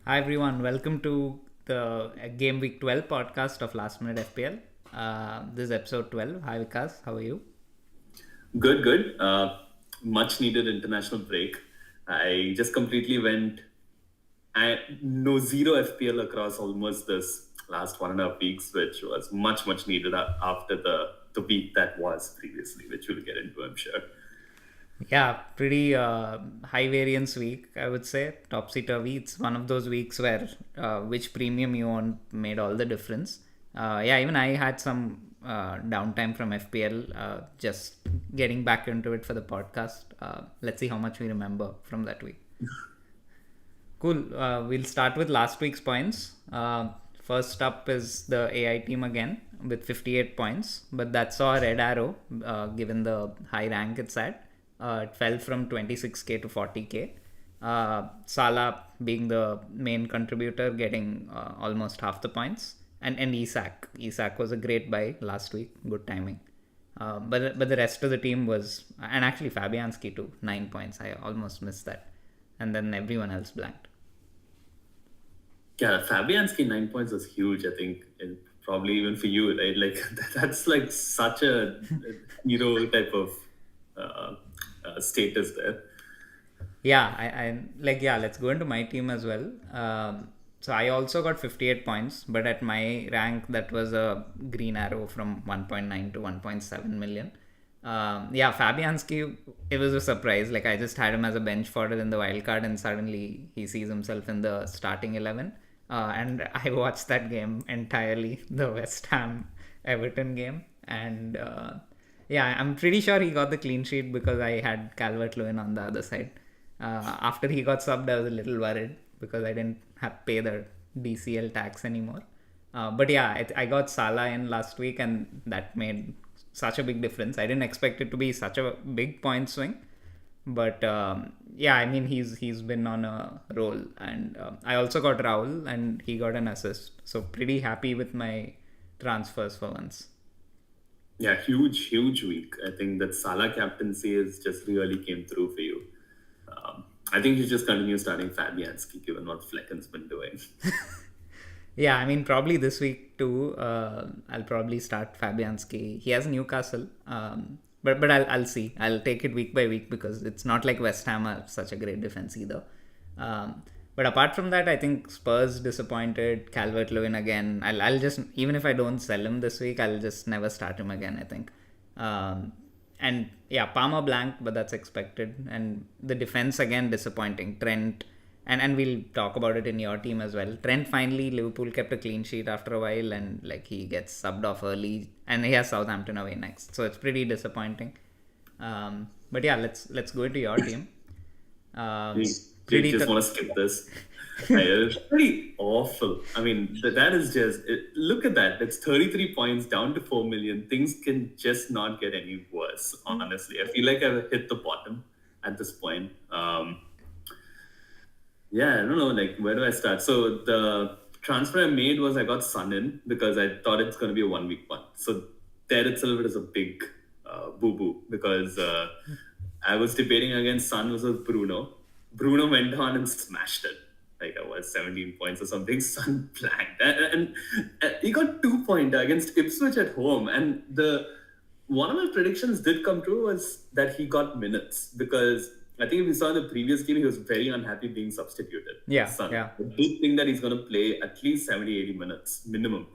Hi everyone, welcome to the Gameweek 12 podcast of Last Minute FPL. This is episode 12. Hi Vikas, how are you? Good, good. Much needed international break. I just completely went. I no zero FPL across almost this last 1.5 weeks, which was much needed after the week that was previously, which we'll get into, I'm sure. Yeah, pretty high variance week, I would say. Topsy turvy. It's one of those weeks where which premium you own made all the difference. Yeah, even I had some downtime from FPL, just getting back into it for the podcast. Let's see how much we remember from that week. Cool. We'll start with last week's points. First up is the AI team again with 58 points, but that saw a red arrow given the high rank it's at. It fell from 26k to 40k. Salah being the main contributor, getting almost half the points, and Isak. Isak was a great buy last week. Good timing. But the rest of the team was, and actually Fabianski too, 9 points. I almost missed that, and then everyone else blanked. Yeah, Fabianski 9 points was huge. I think, and probably even for you, right? Like that's like such a hero type of status there. Yeah, I like, yeah, let's go into my team as well. So I also got 58 points, but at my rank that was a green arrow from 1.9 to 1.7 million. Yeah, Fabianski, it was a surprise. Like, I just had him as a bench fodder in the wild card, and suddenly he sees himself in the starting 11. And I watched that game entirely, the West Ham Everton game, and yeah, I'm pretty sure he got the clean sheet because I had Calvert-Lewin on the other side. After he got subbed, I was a little worried because I didn't have pay the DCL tax anymore. But yeah, I got Salah in last week, and that made such a big difference. I didn't expect it to be such a big point swing, but yeah, I mean he's been on a roll, and I also got Raul, and he got an assist. So pretty happy with my transfers for once. Yeah, huge week. I think that Salah captaincy has just really came through for you. I think you just continue starting Fabianski, given what Flecken's been doing. Yeah, I mean, probably this week too. I'll probably start Fabianski. He has Newcastle, but I'll see. I'll take it week by week because it's not like West Ham are such a great defense either. But apart from that, I think Spurs disappointed. Calvert Lewin again. I'll just, even if I don't sell him this week, I'll just never start him again, I think. And yeah, Palmer blank, but that's expected. And the defense again disappointing. Trent, and we'll talk about it in your team as well. Trent finally, Liverpool kept a clean sheet after a while, and like he gets subbed off early, and he has Southampton away next, so it's pretty disappointing. But yeah, let's go into your team. We Pretty just want to skip this. It's pretty awful. I mean, that is just look at that. It's 33 points down to 4 million. Things can just not get any worse. Honestly, I feel like I've hit the bottom at this point. Yeah, I don't know. Like, where do I start? So the transfer I made was I got Sun in because I thought it's going to be a 1 week one. So there itself it is a big boo boo because I was debating against Sun versus Bruno. Bruno went on and smashed it. Like I was 17 points or something. Sun blanked, and he got 2 point against Ipswich at home. And the one of my predictions did come true was that he got minutes because I think if you saw the previous game, he was very unhappy being substituted. Yeah, Son. yeah. I do think that he's going to play at least 70, 80 minutes minimum,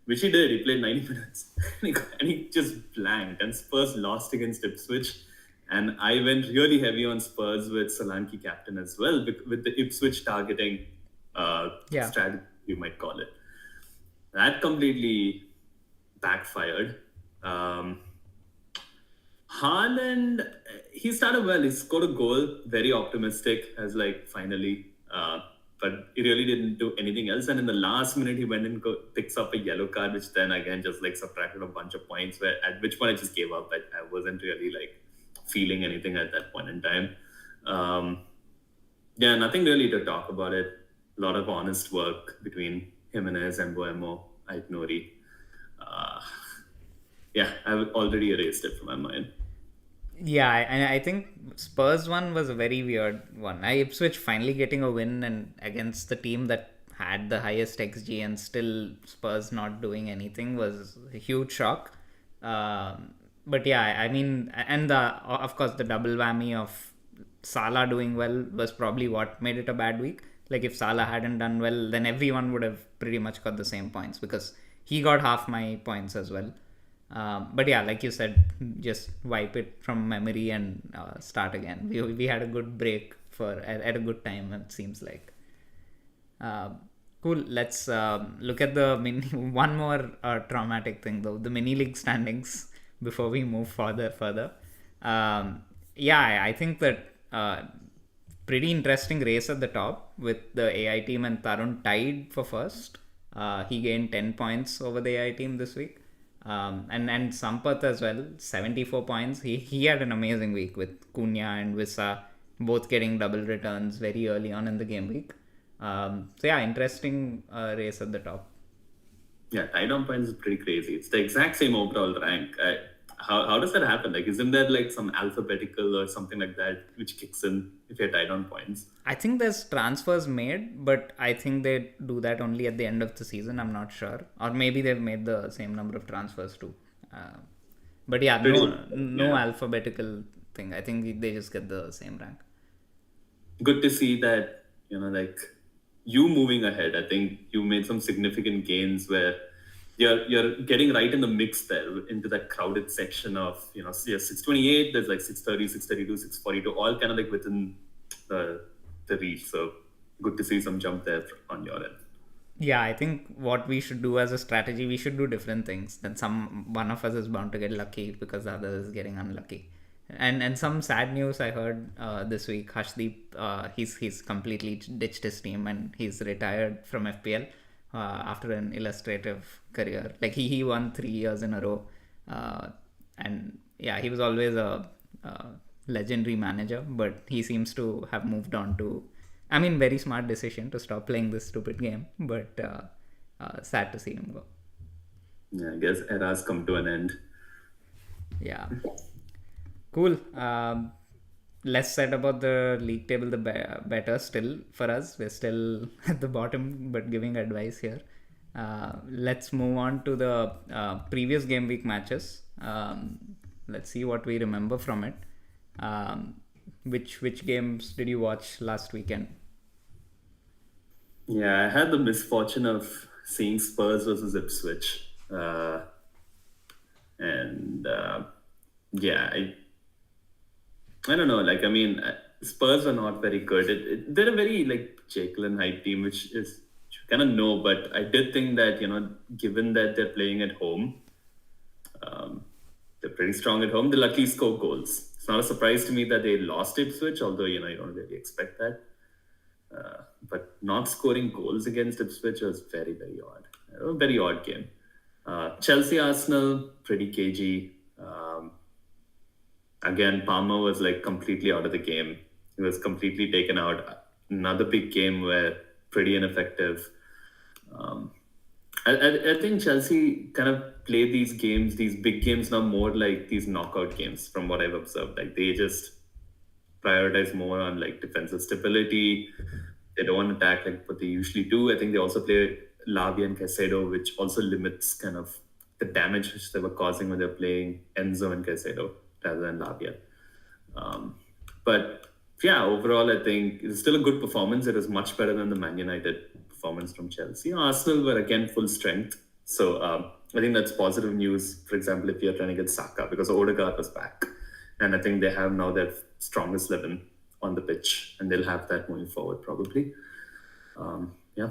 which he did. He played 90 minutes and he just blanked. And Spurs lost against Ipswich. And I went really heavy on Spurs with Solanke captain as well, with the Ipswich targeting Yeah. strategy, you might call it. That completely backfired. Haaland, he started well. He scored a goal, very optimistic, as like finally, but he really didn't do anything else. And in the last minute, he went and picks up a yellow card, which then again just like subtracted a bunch of points. Where at which point I just gave up. I wasn't really like feeling anything at that point in time. Yeah, nothing really to talk about it. A lot of honest work between Jimenez and Boemo, Aitnori. Yeah, I've already erased it from my mind. Yeah, and I think Spurs one was a very weird one. Ipswich finally getting a win and against the team that had the highest XG and still Spurs not doing anything was a huge shock. But yeah, I mean, and of course the double whammy of Salah doing well was probably what made it a bad week. Like if Salah hadn't done well, then everyone would have pretty much got the same points because he got half my points as well. But yeah, like you said, just wipe it from memory and start again. We had a good break at a good time. It seems like. Uh, cool. Let's look at the one more traumatic thing though. The mini league standings before we move further. Yeah, I think that pretty interesting race at the top with the AI team and Tarun tied for first. He gained 10 points over the AI team this week. And Sampath as well, 74 points. He had an amazing week with Cunha and Visa both getting double returns very early on in the game week. So yeah, interesting race at the top. Yeah, tie-down points is pretty crazy. It's the exact same overall rank. How does that happen? Like, isn't there like some alphabetical or something like that which kicks in if you're tied on points? I think there's transfers made, but I think they do that only at the end of the season. I'm not sure, or maybe they've made the same number of transfers too. But yeah, no alphabetical thing. I think they just get the same rank. Good to see that, like you moving ahead. I think you made some significant gains where you're getting right in the mix there into that crowded section of, 628, there's like 630, 632, 642, all kind of like within the reach. So good to see some jump there on your end. Yeah, I think what we should do as a strategy, we should do different things. Then one of us is bound to get lucky because the other is getting unlucky. And some sad news I heard this week. Harshdeep, he's completely ditched his team and he's retired from FPL after an illustrative career. Like he won 3 years in a row, and yeah, he was always a legendary manager. But he seems to have moved on to. I mean, very smart decision to stop playing this stupid game. But sad to see him go. Yeah, I guess era's come to an end. Yeah. Cool. Less said about the league table, the better still for us. We're still at the bottom, but giving advice here. Let's move on to the previous game week matches. Let's see what we remember from it. Which games did you watch last weekend? Yeah, I had the misfortune of seeing Spurs versus Ipswich. Yeah, I don't know. Like, I mean, Spurs are not very good. They're a very like Jekyll and Hyde team, which is you kind of know. But I did think that given that they're playing at home, they're pretty strong at home. They luckily score goals. It's not a surprise to me that they lost Ipswich, although you don't really expect that. But not scoring goals against Ipswich was very, very odd. A very odd game. Chelsea Arsenal, pretty cagey. Again, Palmer was like completely out of the game. He was completely taken out. Another big game where pretty ineffective. I think Chelsea kind of play these games, these big games now more like these knockout games from what I've observed. Like they just prioritize more on like defensive stability. They don't attack like what they usually do. I think they also play Lavia and Caicedo, which also limits kind of the damage which they were causing when they're playing Enzo and Caicedo rather than Lavia. But yeah, overall, I think it's still a good performance. It is much better than the Man United performance from Chelsea. Arsenal were again full strength. So I think that's positive news, for example, if you're trying to get Saka, because Odegaard was back. And I think they have now their strongest 11 on the pitch, and they'll have that moving forward probably. Yeah.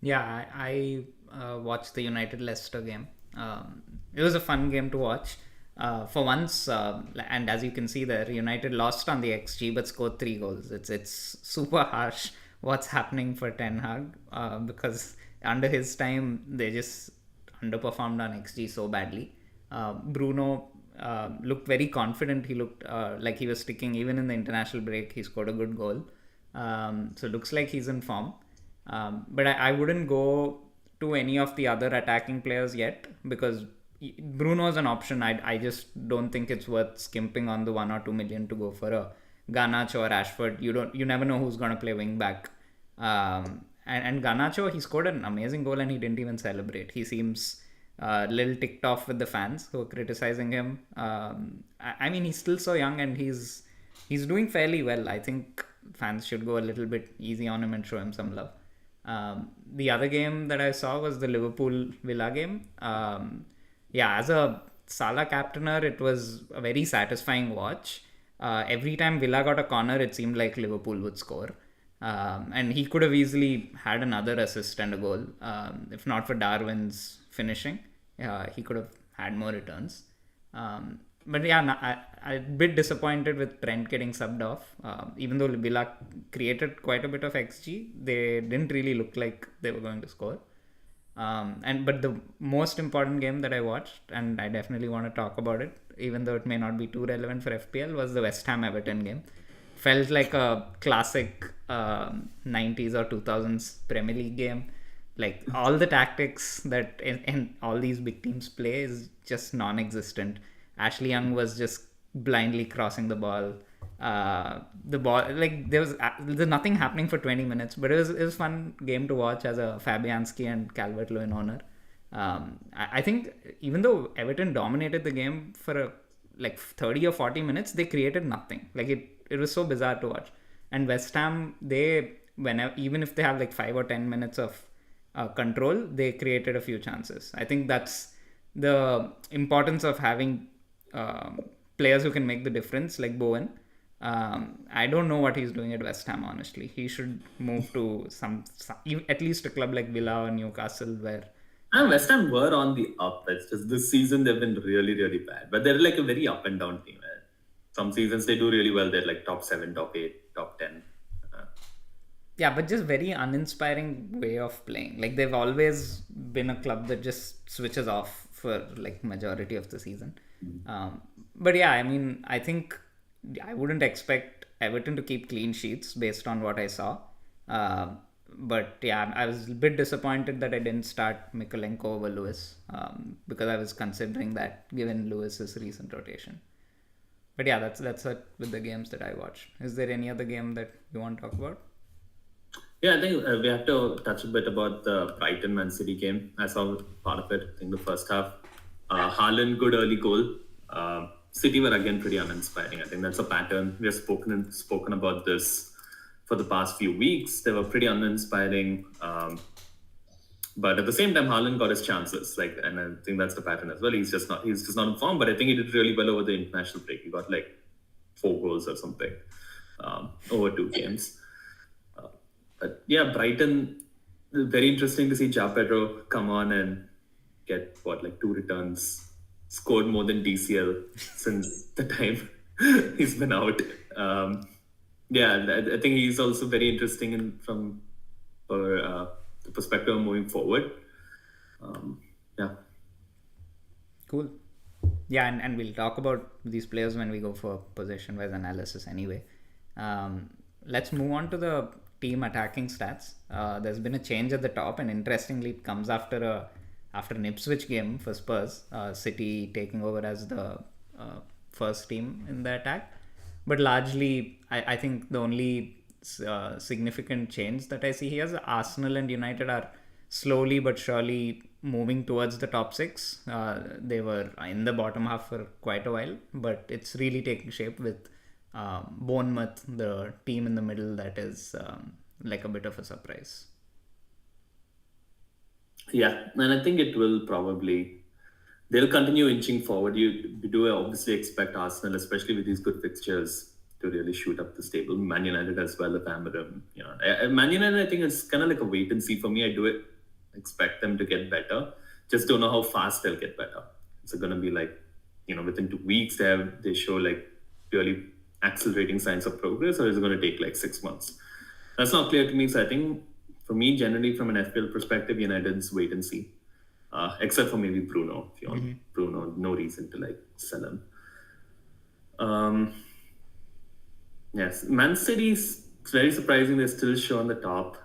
Yeah, I watched the United Leicester game. It was a fun game to watch. For once, and as you can see there, United lost on the XG but scored 3 goals. It's super harsh what's happening for Ten Hag because under his time they just underperformed on XG so badly. Bruno looked very confident. He looked like he was sticking even in the international break. He scored a good goal. So it looks like he's in form. But I wouldn't go to any of the other attacking players yet because Bruno's an option. I just don't think it's worth skimping on the 1 or 2 million to go for a Garnacho or Rashford. You never know who's gonna play wing back. And Garnacho, he scored an amazing goal and he didn't even celebrate. He seems a little ticked off with the fans who are criticizing him. I mean, he's still so young and he's doing fairly well. I think fans should go a little bit easy on him and show him some love. The other game that I saw was the Liverpool Villa game. As a Salah captainer, it was a very satisfying watch. Every time Villa got a corner, it seemed like Liverpool would score. And he could have easily had another assist and a goal. If not for Darwin's finishing, he could have had more returns. But yeah, I'm a bit disappointed with Trent getting subbed off. Even though Villa created quite a bit of XG, they didn't really look like they were going to score. But the most important game that I watched, and I definitely want to talk about it, even though it may not be too relevant for FPL, was the West Ham Everton game. Felt like a classic 90s or 2000s Premier League game. Like all the tactics that in all these big teams play is just non-existent. Ashley Young was just blindly crossing the ball. The ball, like there's nothing happening for 20 minutes, but it was fun game to watch as a Fabianski and Calvert-Lewin owner. I think even though Everton dominated the game for like 30 or 40 minutes, they created nothing. Like it was so bizarre to watch. And West Ham, even if they have like 5 or 10 minutes of control, they created a few chances. I think that's the importance of having players who can make the difference, like Bowen. I don't know what he's doing at West Ham, honestly. He should move to some at least a club like Villa or Newcastle where... And West Ham were on the up. It's just this season they've been really, really bad. But they're like a very up and down team. Some seasons they do really well. They're like top 7, top 8, top 10. Yeah, but just very uninspiring way of playing. Like they've always been a club that just switches off for like majority of the season. But yeah, I mean, I think I wouldn't expect Everton to keep clean sheets based on what I saw. But yeah, I was a bit disappointed that I didn't start Mikolenko over Lewis because I was considering that given Lewis's recent rotation. But yeah, that's it with the games that I watched. Is there any other game that you want to talk about? Yeah, I think we have to touch a bit about the Brighton Man City game. I saw part of it in the first half. Haaland, good early goal. City were again pretty uninspiring. I think that's a pattern. We have spoken about this for the past few weeks. They were pretty uninspiring. But at the same time, Haaland got his chances. And I think that's the pattern as well. He's just not in form. But I think he did really well over the international break. He got like 4 goals or something over 2 games. But yeah, Brighton, very interesting to see João Pedro come on and get 2 returns, scored more than DCL since the time he's been out. I think he's also very interesting from the perspective of moving forward. Cool. Yeah, and we'll talk about these players when we go for possession-wise analysis anyway. Let's move on to the team attacking stats. There's been a change at the top, and interestingly, it comes after an Ipswich game for Spurs. City taking over as the first team in the attack. But largely, I think the only significant change that I see here is Arsenal and United are slowly but surely moving towards the top 6. They were in the bottom half for quite a while, but it's really taking shape with Bournemouth, the team in the middle that is like a bit of a surprise. Yeah, and I think it will they'll continue inching forward. We do obviously expect Arsenal, especially with these good fixtures, to really shoot up this table. Man United as well, if Amorim. Man United, I think it's kind of like a wait and see for me. I do expect them to get better. Just don't know how fast they'll get better. It's going to be within 2 weeks they show really accelerating signs of progress, or is it going to take 6 months? That's not clear to me. So I think for me, generally from an FPL perspective, United's wait and see. Except for maybe Bruno. If you want Bruno, no reason to sell him. Yes, Man City's very surprising. They're still show on the top,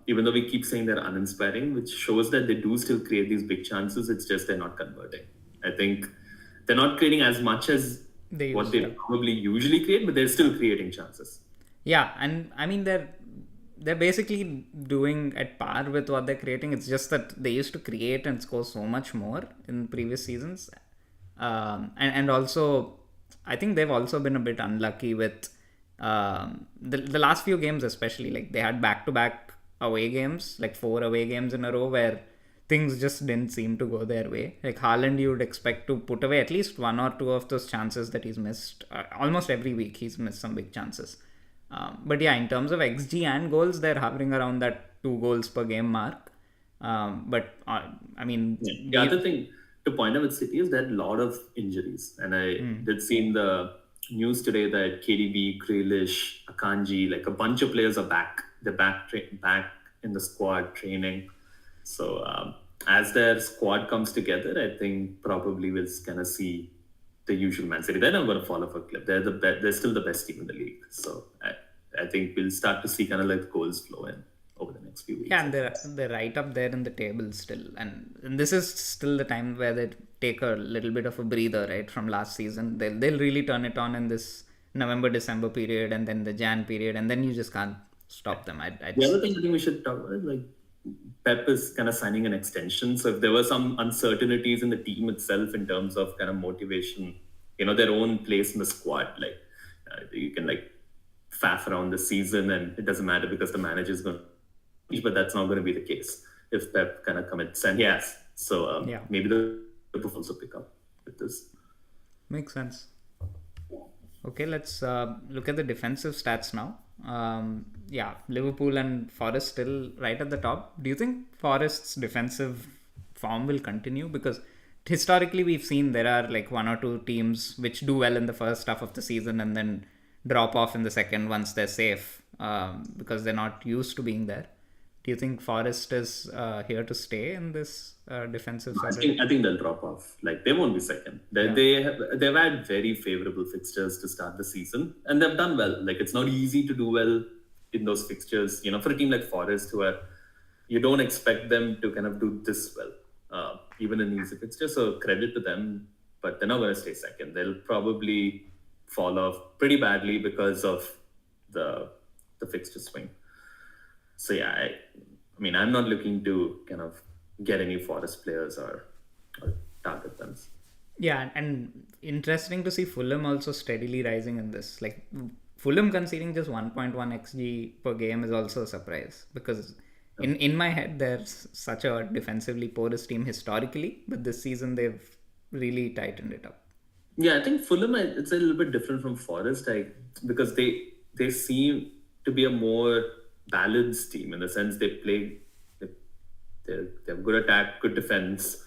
even though we keep saying they're uninspiring, which shows that they do still create these big chances. It's just they're not converting. I think they're not creating as much as They what used they to. probably usually create, but they're still creating chances. Yeah, and I mean they're basically doing at par with what they're creating. It's just that they used to create and score so much more in previous seasons, and also I think they've also been a bit unlucky with the last few games, especially like they had back to back away games, like 4 away games in a row where things just didn't seem to go their way. Like Haaland, you would expect to put away at least one or two of those chances that he's missed. Almost every week, he's missed some big chances. But yeah, in terms of XG and goals, they're hovering around that 2 goals per game mark. But I mean, Yeah. The other thing to point out with City is that a lot of injuries, and I did see in the news today that KDB, Grealish, Akanji, like a bunch of players are back. They're back in the squad training. So as their squad comes together, I think probably we'll kind of see the usual Man City. They're not going to fall off a cliff. They're still the best team in the league. So I think we'll start to see kind of like goals flow in over the next few weeks. yeah, and they're right up there in the table still, and this is still the time where they take a little bit of a breather, right, from last season. They'll really turn it on in this November December period, and then the Jan period, and then you just can't stop them. The other thing I think we should talk about is like Pep is kind of signing an extension. So if there were some uncertainties in the team itself in terms of kind of motivation, their own place in the squad, like you can like faff around the season and it doesn't matter because the manager is going to, but that's not going to be the case if Pep kind of commits. And yes, so Yeah. maybe the performance will pick up with this. Makes sense. Okay, let's look at the defensive stats now. Yeah, Liverpool and Forest still right at the top. Do you think Forest's defensive form will continue? Because historically, we've seen there are like one or two teams which do well in the first half of the season and then drop off in the second once they're safe, because they're not used to being there. Do you think Forest is here to stay in this defensive side? I think they'll drop off. Like they won't be second. They've had very favorable fixtures to start the season, and they've done well. Like it's not easy to do well in those fixtures. For a team like Forest, you don't expect them to kind of do this well, even in easy fixtures. So credit to them, but they're not going to stay second. They'll probably fall off pretty badly because of the fixture swing. So yeah, I mean, I'm not looking to kind of get any Forest players or target them. Yeah, and interesting to see Fulham also steadily rising in this. Like Fulham conceding just 1.1 xg per game is also a surprise, because in my head they're such a defensively porous team historically, but this season they've really tightened it up. Yeah, I think Fulham, it's a little bit different from Forest, because they seem to be a more balanced team in the sense they have good attack, good defense.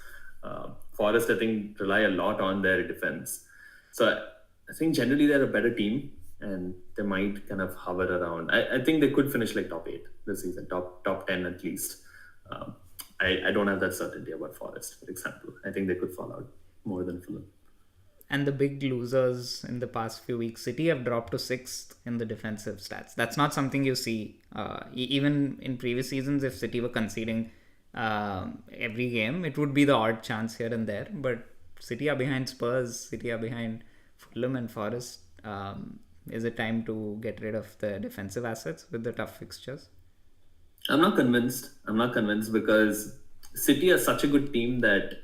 Forest, I think, rely a lot on their defense. So I think generally they're a better team and they might kind of hover around. I think they could finish like top 8 this season, top 10 at least. I don't have that certainty about Forest, for example. I think they could fall out more than Fulham. And the big losers in the past few weeks, City have dropped to 6th in the defensive stats. That's not something you see. Even in previous seasons, if City were conceding every game, it would be the odd chance here and there. But City are behind Spurs, City are behind Fulham and Forest. Is it time to get rid of the defensive assets with the tough fixtures? I'm not convinced because City are such a good team that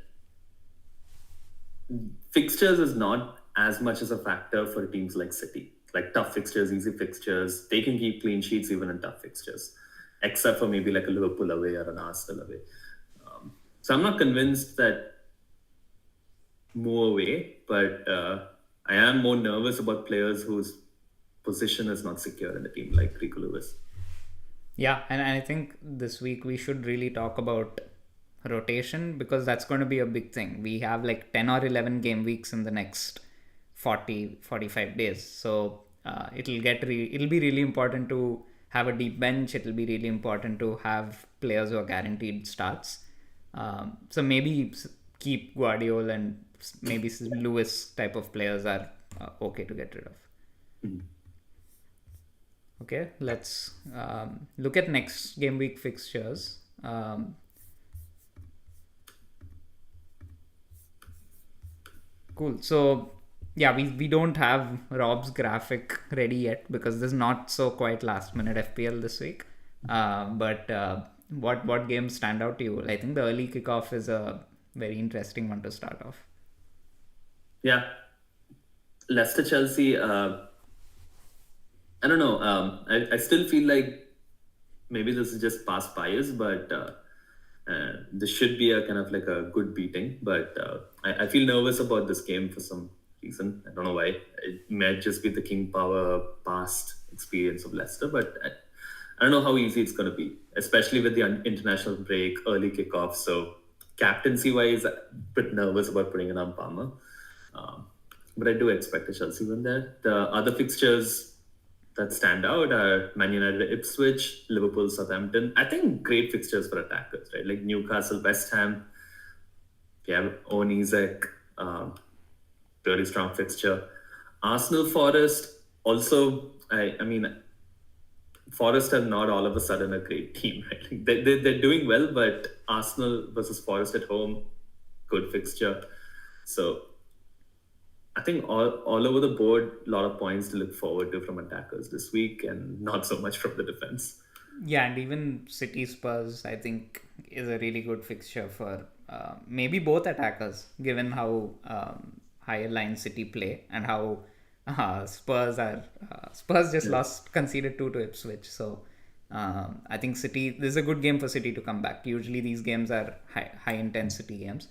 fixtures is not as much as a factor for teams like City. Like tough fixtures, easy fixtures, they can keep clean sheets even in tough fixtures, except for maybe like a Liverpool away or an Arsenal away. So I'm not convinced that move away, but I am more nervous about players whose position is not secure in the team, like Rico Lewis. Yeah, and I think this week we should really talk about rotation, because that's going to be a big thing. We have like 10 or 11 game weeks in the next 45 days. So it'll be really important to have a deep bench. It'll be really important to have players who are guaranteed starts. So maybe keep Guardiola and maybe Lewis type of players are okay to get rid of. Mm-hmm. Okay, let's look at next game week fixtures. Cool. So yeah, we don't have Rob's graphic ready yet because there's not so quite last minute FPL this week. But what games stand out to you? I think the early kickoff is a very interesting one to start off. Yeah, Leicester Chelsea. I don't know. I still feel like maybe this is just past bias, but this should be a kind of like a good beating. But I feel nervous about this game for some reason. I don't know why. It might just be the king power past experience of Leicester, but I don't know how easy it's going to be, especially with the international break, early kickoff. So captaincy wise, a bit nervous about putting it on Palmer. But I do expect a Chelsea win there. The other fixtures that stand out are Man United, Ipswich, Liverpool, Southampton. I think great fixtures for attackers, right? Like Newcastle, West Ham. We have Owen Isak, very strong fixture. Arsenal, Forest. Also, I mean, Forest are not all of a sudden a great team, right? Like they're doing well, but Arsenal versus Forest at home, good fixture. So I think all over the board, a lot of points to look forward to from attackers this week and not so much from the defense. Yeah, and even City Spurs, I think, is a really good fixture for maybe both attackers, given how higher line City play and how Spurs just lost, conceded two to Ipswich. So I think City, this is a good game for City to come back. Usually these games are high intensity games.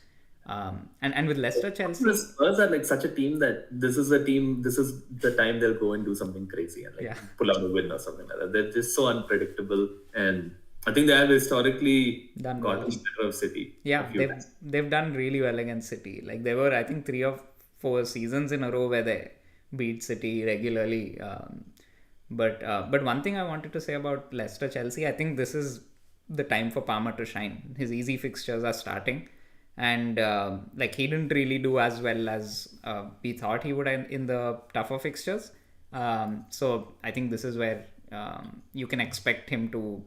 And with Leicester, Chelsea, The Spurs are like such a team that this is the time they'll go and do something crazy and like pull out a win or something like that. They're just so unpredictable, and I think they have historically Done gotten well. the better of City. Yeah, they've done really well against City. Like there were, I think, 3 or 4 seasons in a row where they beat City regularly. But one thing I wanted to say about Leicester Chelsea, I think this is the time for Palmer to shine. His easy fixtures are starting, and like he didn't really do as well as we thought he would in the tougher fixtures. So I think this is where you can expect him to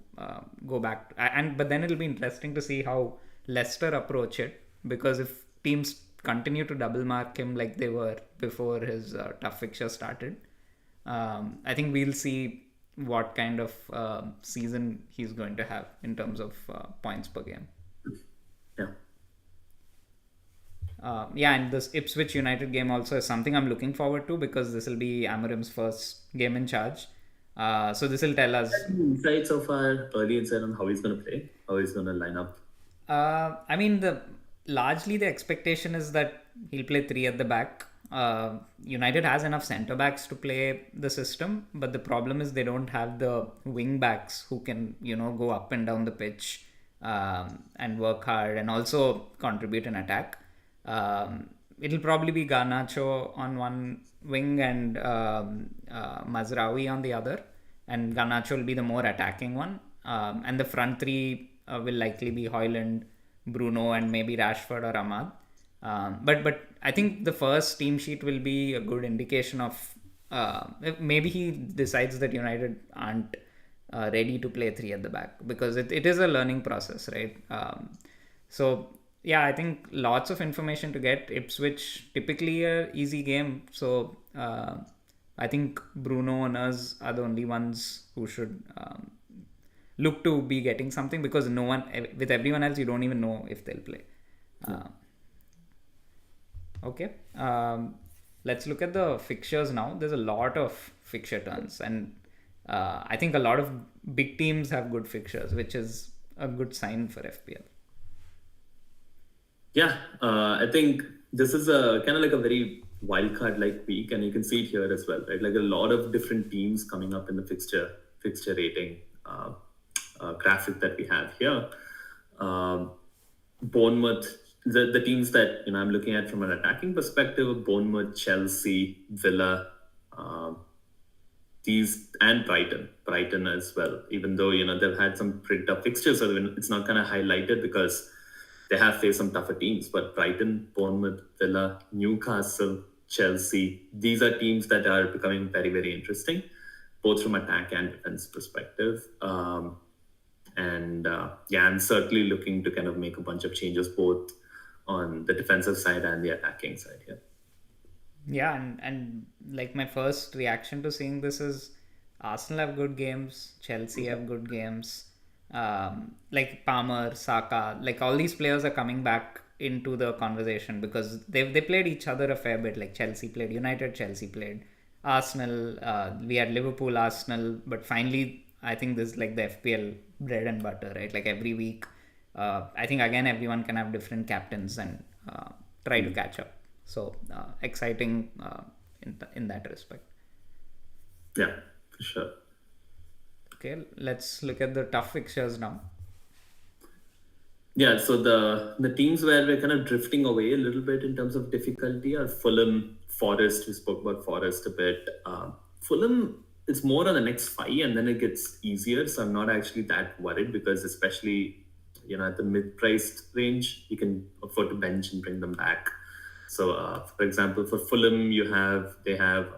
go back. But then it'll be interesting to see how Leicester approach it, because if teams continue to double mark him like they were before his tough fixture started, I think we'll see what kind of season he's going to have in terms of points per game. Yeah. Yeah, and this Ipswich United game also is something I'm looking forward to, because this will be Amorim's first game in charge. So this will tell us. Any insight so far, early insight on how he's going to play, how he's going to line up. I mean, largely the expectation is that he'll play three at the back. United has enough centre backs to play the system, but the problem is they don't have the wing backs who can go up and down the pitch and work hard and also contribute in attack. It'll probably be Garnacho on one wing and Mazraoui on the other, and Garnacho will be the more attacking one, and the front three will likely be Højlund, Bruno, and maybe Rashford or Ahmad. But I think the first team sheet will be a good indication of maybe he decides that United aren't ready to play three at the back, because it is a learning process, right? So yeah, I think lots of information to get. Ipswich, typically a easy game, so I think Bruno and us are the only ones who should look to be getting something, because no one, with everyone else, you don't even know if they'll play. Okay, let's look at the fixtures now. There's a lot of fixture turns, and I think a lot of big teams have good fixtures, which is a good sign for FPL. Yeah, I think this is a kind of like a very wildcard like week, and you can see it here as well, right? Like a lot of different teams coming up in the fixture rating graphic that we have here. Bournemouth, the teams that I'm looking at from an attacking perspective: Bournemouth, Chelsea, Villa, these, and Brighton as well. Even though they've had some pretty tough fixtures, so it's not kind of highlighted because they have faced some tougher teams. But Brighton, Bournemouth, Villa, Newcastle, Chelsea, these are teams that are becoming very, very interesting, both from attack and defense perspective. And I'm certainly looking to kind of make a bunch of changes both on the defensive side and the attacking side here. Yeah, and like my first reaction to seeing this is Arsenal have good games, Chelsea have good games, like Palmer, Saka, like all these players are coming back into the conversation because they played each other a fair bit. Like Chelsea played United, Chelsea played Arsenal. We had Liverpool, Arsenal, but finally I think this is like the FPL bread and butter, right? Like every week, I think again everyone can have different captains and try to catch up. So exciting in that respect. Yeah, for sure. Okay, let's look at the tough fixtures now. Yeah, so the teams where we're kind of drifting away a little bit in terms of difficulty are Fulham, Forest. We spoke about Forest a bit. Fulham, it's more on the next five, and then it gets easier. So I'm not actually that worried because, especially at the mid-priced range, you can afford to bench and bring them back. So, for example, for Fulham, they have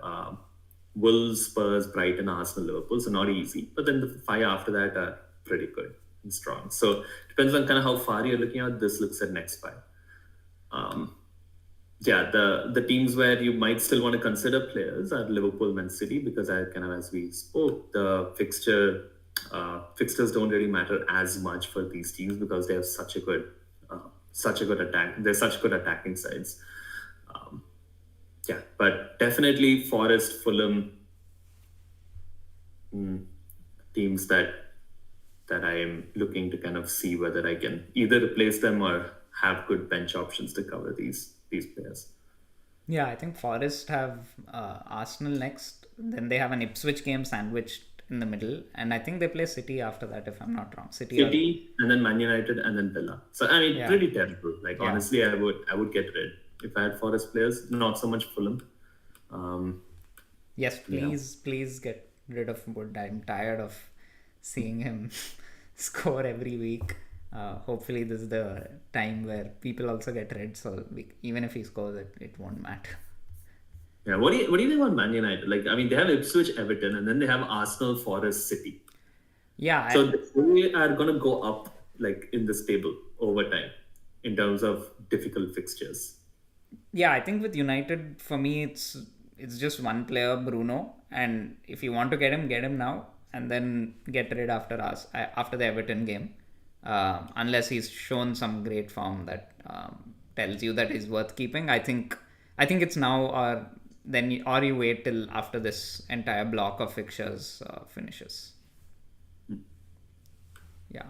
Wolves, Spurs, Brighton, Arsenal, Liverpool. So not easy, but then the five after that are pretty good and strong. So depends on kind of how far you're looking at. This looks at next five. Yeah, the teams where you might still want to consider players are Liverpool, Man City, because I kind of, as we spoke, the fixtures don't really matter as much for these teams because they have such a good attack. They're such good attacking sides. Yeah, but definitely Forest, Fulham, teams that I am looking to kind of see whether I can either replace them or have good bench options to cover these players. Yeah, I think Forest have Arsenal next. Then they have an Ipswich game sandwiched in the middle, and I think they play City after that, if I'm not wrong. City and then Man United and then Villa. So I mean, Yeah. pretty terrible. Like Yeah. honestly, I would get rid if I had Forest players. Not so much Fulham. Yes, please get rid of Wood. I'm tired of seeing him score every week. Hopefully, this is the time where people also get rid. So even if he scores, it won't matter. Yeah. What do you think about Man United? Like, I mean, they have Ipswich, Everton, and then they have Arsenal, Forest, City. Yeah. So they are going to go up like in this table over time in terms of difficult fixtures. Yeah, I think with United, for me, it's just one player, Bruno, and if you want to get him now, and then get rid after the Everton game, unless he's shown some great form that tells you that he's worth keeping. I think it's now or you wait till after this entire block of fixtures finishes. Yeah.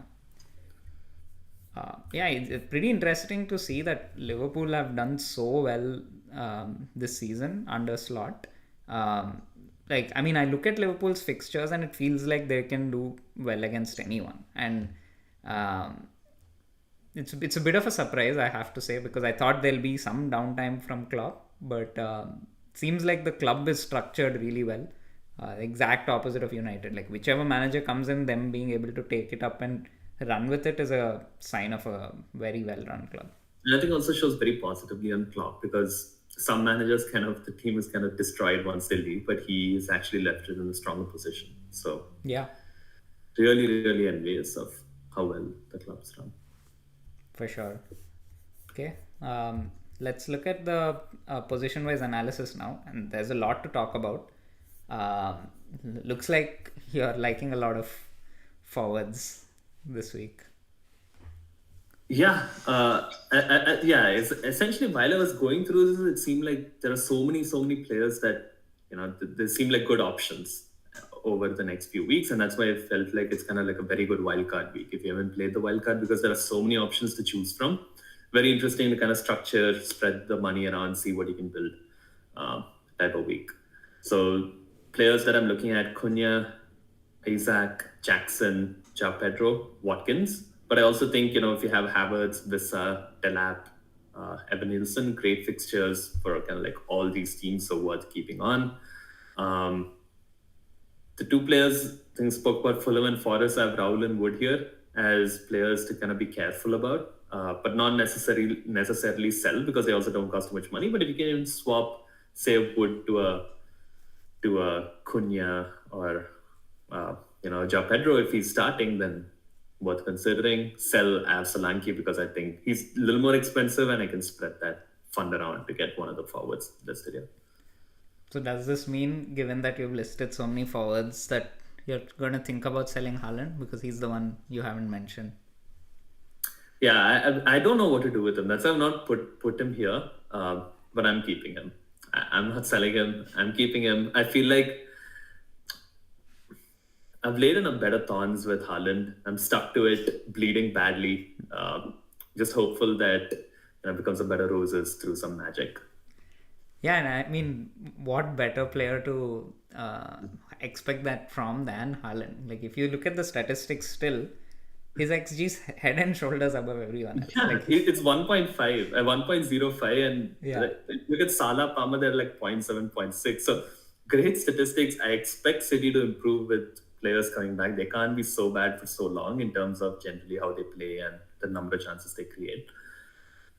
Yeah, it's pretty interesting to see that Liverpool have done so well this season under Slot. Like, I mean, I look at Liverpool's fixtures and it feels like they can do well against anyone. And it's a bit of a surprise, I have to say, because I thought there'll be some downtime from Klopp, but seems like the club is structured really well. Exact opposite of United. Like whichever manager comes in, them being able to take it up and run with it is a sign of a very well-run club. And I think also shows very positively on Klopp because some managers the team is kind of destroyed once they leave, but he is actually left it in a stronger position. So yeah, really, really envious of how well the club's run. For sure. Okay, let's look at the position-wise analysis now, and there's a lot to talk about. Looks like you're liking a lot of forwards this week. Yeah, yeah. It's essentially while I was going through this, it seemed like there are so many players that they seem like good options over the next few weeks, and that's why I felt like it's kind of like a very good wildcard week if you haven't played the wildcard because there are so many options to choose from. Very interesting to kind of structure, spread the money around, see what you can build type of week. So players that I'm looking at: Cunha, Isaac, Jackson, João Pedro, Watkins. But I also think, if you have Havertz, Vissa, Delap, Evan Nielsen, great fixtures for kind of like all these teams, so worth keeping on. The two players I think spoke about Fulham and Forest. I have Raul and Wood here as players to kind of be careful about, but not necessarily sell because they also don't cost too much money. But if you can swap, say, Wood to a Cunha or João Pedro, if he's starting, then worth considering. Sell Sasank because I think he's a little more expensive and I can spread that fund around to get one of the forwards listed here. So does this mean, given that you've listed so many forwards, that you're going to think about selling Haaland because he's the one you haven't mentioned? Yeah, I don't know what to do with him. That's why I've not put him here. But I'm keeping him. I'm not selling him. I'm keeping him. I feel like I've laid in a better thorns with Haaland. I'm stuck to it, bleeding badly. Just hopeful that it becomes a better roses through some magic. Yeah, and I mean, what better player to expect that from than Haaland? Like, if you look at the statistics still, his XG's head and shoulders above everyone else. Yeah, Like, it's 1.5, 1.05, and Yeah. look at Salah, Palmer, they're like 0.7, 0.6. So great statistics. I expect City to improve with players coming back. They can't be so bad for so long in terms of generally how they play and the number of chances they create.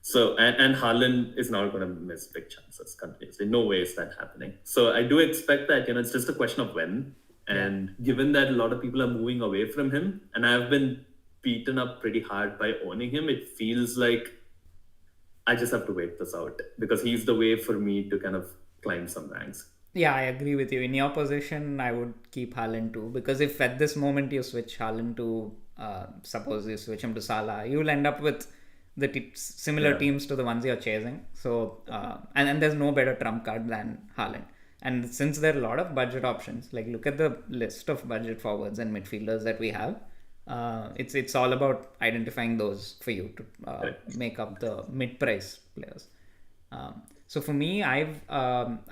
So, and Haaland is not going to miss big chances continuously. No way is that happening. So I do expect that, it's just a question of when. And given that a lot of people are moving away from him, and I've been beaten up pretty hard by owning him, it feels like I just have to wait this out because he's the way for me to kind of climb some ranks. yeah, I agree with you. In your position, I would keep Haaland too, because if at this moment you switch Haaland to, suppose you switch him to Salah, you'll end up with the similar teams to the ones you're chasing. So, and there's no better trump card than Haaland. And since there are a lot of budget options, like look at the list of budget forwards and midfielders that we have. It's all about identifying those for you to make up the mid-price players. So for me, I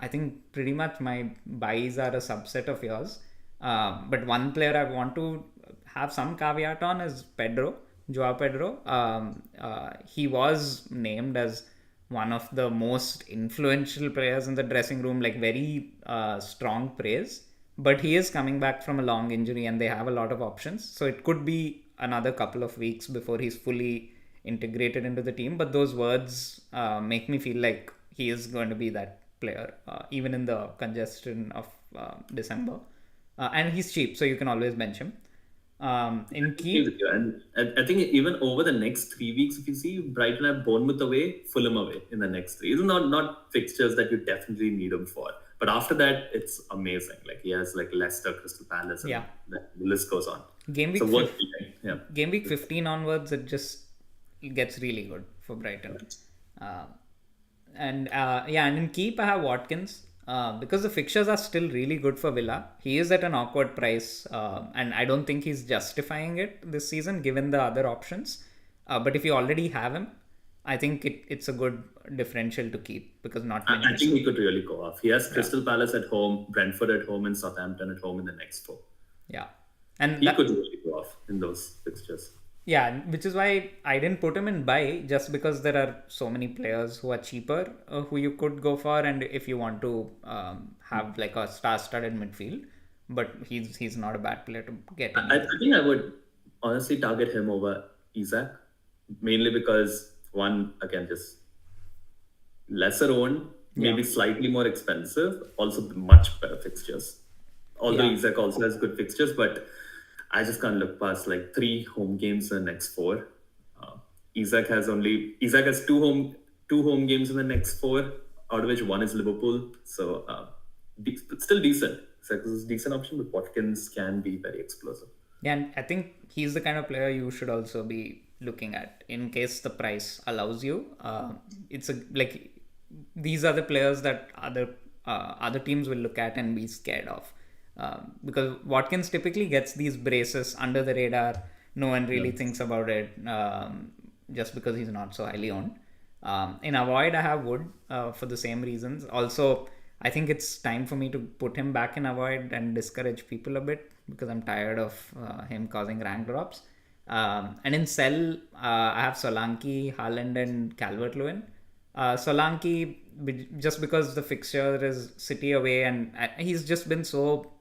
think pretty much my buys are a subset of yours. But one player I want to have some caveat on is Joao Pedro. He was named as one of the most influential players in the dressing room, like very strong praise. But he is coming back from a long injury and they have a lot of options. So it could be another couple of weeks before he's fully integrated into the team. But those words make me feel like he is going to be that player, even in the congestion of December. And he's cheap, so you can always bench him. In keep, With you. And I think even over the next 3 weeks, if you see, Brighton have Bournemouth away, Fulham away in the next three. It's not fixtures that you definitely need him for. But after that, it's amazing. Like he has like Leicester, Crystal Palace, and the list goes on. Game week, So worth playing. Yeah. Game week 15 onwards, it just gets really good for Brighton. And in keep I have Watkins. Because the fixtures are still really good for Villa. He is at an awkward price, and I don't think he's justifying it this season given the other options. But if you already have him, I think it's a good differential to keep because not many. I think he could really go off. He has Crystal Palace at home, Brentford at home, and Southampton at home in the next four. Yeah, and he could really go off in those fixtures. Yeah, which is why I didn't put him in buy, just because there are so many players who are cheaper who you could go for, and if you want to have like a star-studded midfield, but he's not a bad player to get in. I think I would honestly target him over Isak, mainly because one, again, just lesser owned, maybe slightly more expensive, also much better fixtures. Although Isak also has good fixtures, but I just can't look past like 3 home games in the next 4. Isak has two home games in the next 4, out of which 1 is Liverpool. So still decent. Isak is a decent option, but Watkins can be very explosive. Yeah, and I think he's the kind of player you should also be looking at in case the price allows you. These are the players that other teams will look at and be scared of. Because Watkins typically gets these braces under the radar. No one really thinks about it just because he's not so highly owned. In avoid, I have Wood for the same reasons. Also, I think it's time for me to put him back in avoid and discourage people a bit because I'm tired of him causing rank drops. And in sell, I have Solanke, Haaland, and Calvert-Lewin. Solanke, just because the fixture is City away, and he's just been so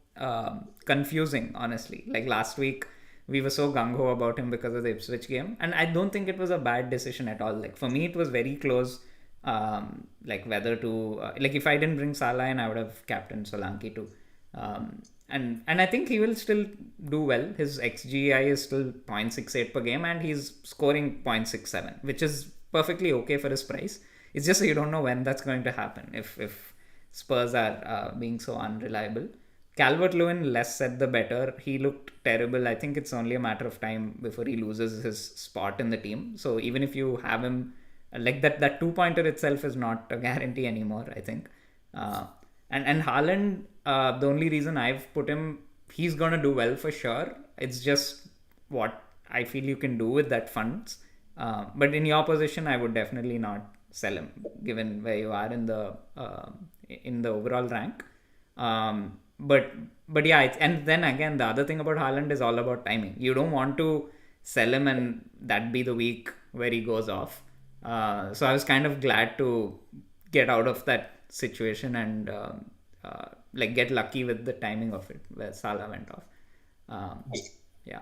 confusing, honestly. Like last week, we were so gung-ho about him because of the Ipswich game, and I don't think it was a bad decision at all. Like for me, it was very close. Like whether to like if I didn't bring Salah in, I would have captained Solanke too. And I think he will still do well. His XGI is still 0.68 per game, and he's scoring 0.67, which is perfectly okay for his price. It's just you don't know when that's going to happen. If Spurs are being so unreliable. Calvert-Lewin, less said the better. He looked terrible. I think it's only a matter of time before he loses his spot in the team. So even if you have him, like that two-pointer itself is not a guarantee anymore, I think. And Haaland, the only reason I've put him, he's gonna do well for sure. It's just what I feel you can do with that funds. But in your position, I would definitely not sell him, given where you are in the overall rank. But yeah, and then again, the other thing about Haaland is all about timing. You don't want to sell him and that be the week where he goes off. So I was kind of glad to get out of that situation and like get lucky with the timing of it where Salah went off. Yeah.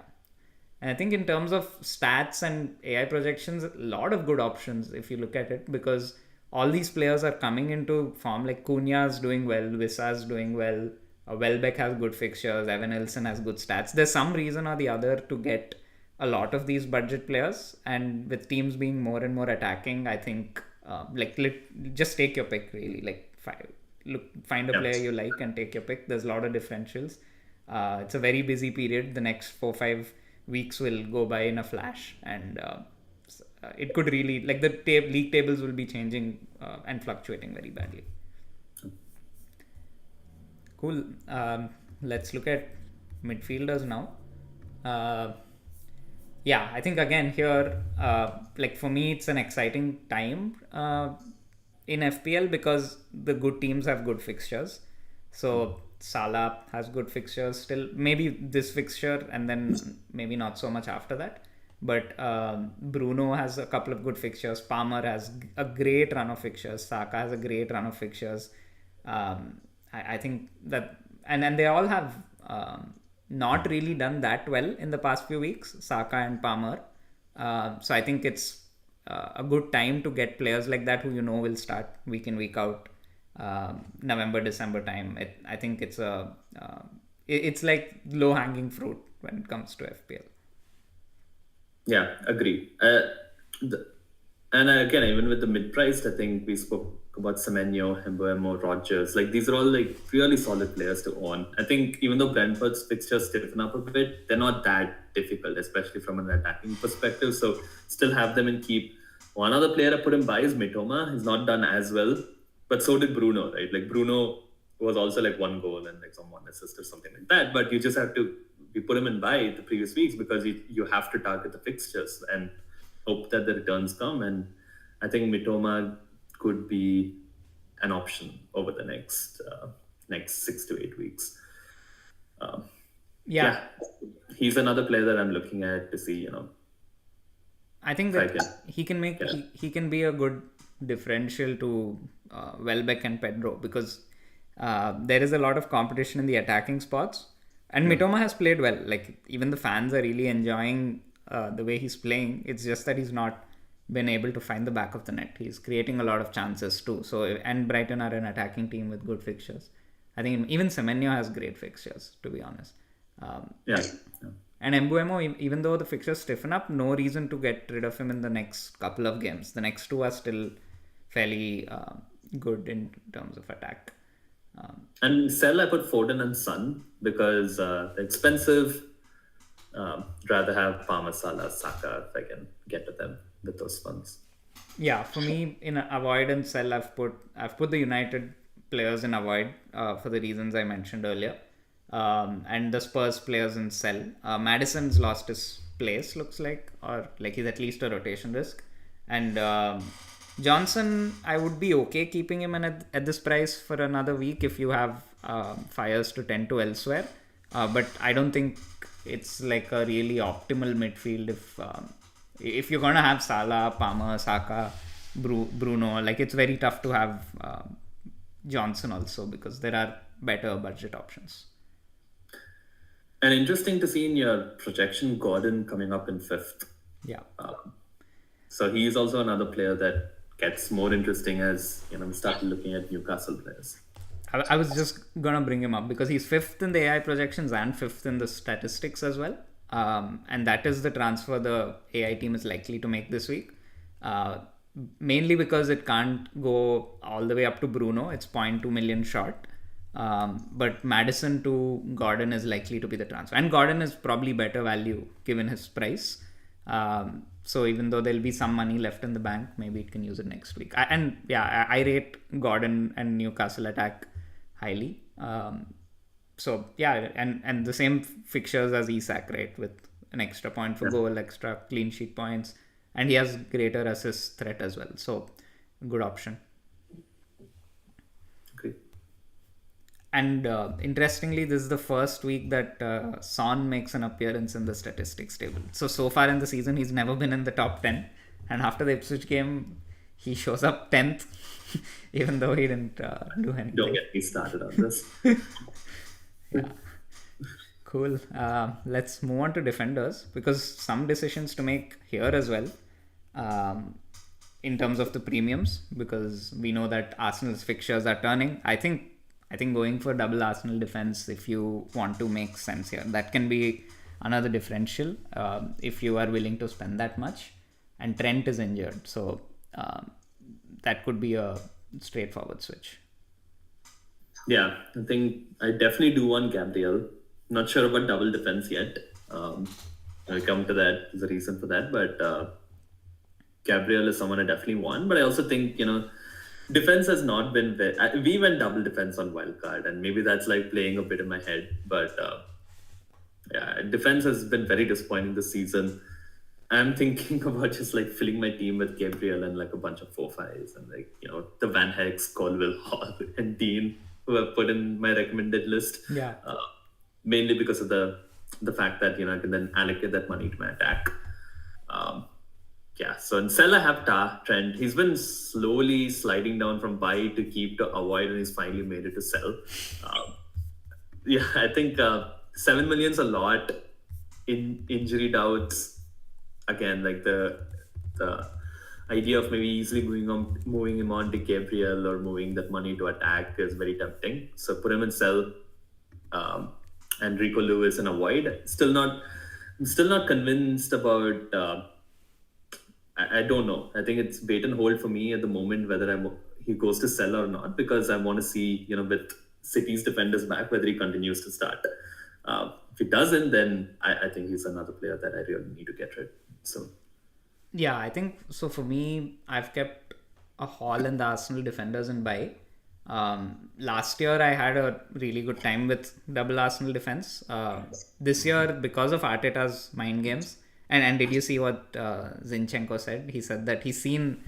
And I think in terms of stats and AI projections, a lot of good options if you look at it, because all these players are coming into form. Like Cunha's doing well, Visa's doing well, Welbeck has good fixtures, Evan Nelson has good stats. There's some reason or the other to get a lot of these budget players, and with teams being more and more attacking, I think just take your pick really. Like find a player you like and take your pick. There's a lot of differentials. It's a very busy period. The next 4-5 weeks will go by in a flash, and it could really, like, the league tables will be changing and fluctuating very badly. Cool. Let's look at midfielders now. Yeah, I think again here, like for me, it's an exciting time in FPL because the good teams have good fixtures. So Salah has good fixtures still. Maybe this fixture and then maybe not so much after that. But Bruno has a couple of good fixtures. Palmer has a great run of fixtures. Saka has a great run of fixtures. I think that, and they all have not really done that well in the past few weeks, Saka and Palmer. So I think it's a good time to get players like that who you know will start week in, week out. November, December time. I think it's like low hanging fruit when it comes to FPL. Yeah, agree. And again, even with the mid-priced, I think we spoke about Semenyo, Mbeumo, Rodgers. Like these are all like really solid players to own. I think even though Brentford's fixtures stiffen up a bit, they're not that difficult, especially from an attacking perspective. So still have them and keep. One other player I put him by is Mitoma. He's not done as well, but so did Bruno, right? Like Bruno was also like one goal and like some one assist or something like that. But you just have to, we put him in buy the previous weeks because you have to target the fixtures and hope that the returns come. And I think Mitoma could be an option over the next 6 to 8 weeks. Yeah, he's another player that I'm looking at to see, I think that he can make he can be a good differential to Welbeck and Pedro, because there is a lot of competition in the attacking spots, and Mitoma has played well. Like even the fans are really enjoying the way he's playing. It's just that he's not been able to find the back of the net. He's creating a lot of chances too. So, and Brighton are an attacking team with good fixtures. I think even Semenyo has great fixtures, to be honest. And Mbeumo, even though the fixtures stiffen up, no reason to get rid of him in the next couple of games. The next two are still fairly good in terms of attack. And sell, I put Foden and Son because they're expensive. Rather have Palmer, Salah, Saka if I can get to them with those funds. Yeah, for me in avoid and sell, I've put the United players in avoid for the reasons I mentioned earlier, and the Spurs players in sell. Maddison's lost his place, looks like, or like he's at least a rotation risk, and Johnson, I would be okay keeping him at this price for another week if you have fires to tend to elsewhere, but I don't think it's like a really optimal midfield if you're gonna have Salah, Palmer, Saka, Bruno. Like it's very tough to have Johnson also because there are better budget options. And interesting to see in your projection, Gordon coming up in 5th. Yeah. So he's also another player that gets more interesting as we start looking at Newcastle players. I was just gonna bring him up because he's 5th in the AI projections and 5th in the statistics as well. And that is the transfer the AI team is likely to make this week. mainly because it can't go all the way up to Bruno. It's 0.2 million short. But Madison to Gordon is likely to be the transfer. And Gordon is probably better value given his price. So even though there'll be some money left in the bank, maybe it can use it next week. I rate Gordon and Newcastle attack highly. And the same fixtures as Isak, right? With an extra point for goal, extra clean sheet points. And he has greater assist threat as well. So, good option. Okay. And interestingly, this is the first week that Son makes an appearance in the statistics table. So far in the season, he's never been in the top 10. And after the Ipswich game, he shows up 10th, even though he didn't do anything. Don't get me started on this. Yeah. Cool. Let's move on to defenders, because some decisions to make here as well. In terms of the premiums, because we know that Arsenal's fixtures are turning. I think going for double Arsenal defense, if you want to make sense here, that can be another differential if you are willing to spend that much. And Trent is injured, so that could be a straightforward switch. Yeah, I think I definitely do want Gabriel. Not sure about double defense yet. I'll come to that. There's a reason for that, but Gabriel is someone I definitely want. But I also think, defense has not been we went double defense on wildcard, and maybe that's like playing a bit in my head. But defense has been very disappointing this season. I'm thinking about just like filling my team with Gabriel and like a bunch of 4-5s and like, the Van Heeks, Colville, Hall, and Dean, who I've put in my recommended list. Yeah. Mainly because of the fact that, I can then allocate that money to my attack. So in sell I have Trent. He's been slowly sliding down from buy to keep to avoid, and he's finally made it to sell. I think 7 million's a lot in injury doubts. Again, like the idea of maybe easily moving him on to Gabriel or moving that money to attack is very tempting. So put him in sell. And Rico Lewis and avoid. I'm still not convinced about. I don't know. I think it's bait and hold for me at the moment whether he goes to sell or not, because I want to see with City's defenders back whether he continues to start. If he doesn't, then I think he's another player that I really need to get rid. So. Yeah, I think so. For me, I've kept a haul in the Arsenal defenders and buy. Last year I had a really good time with double Arsenal defense. This year, because of Arteta's mind games, and did you see what Zinchenko said? He said that he's seen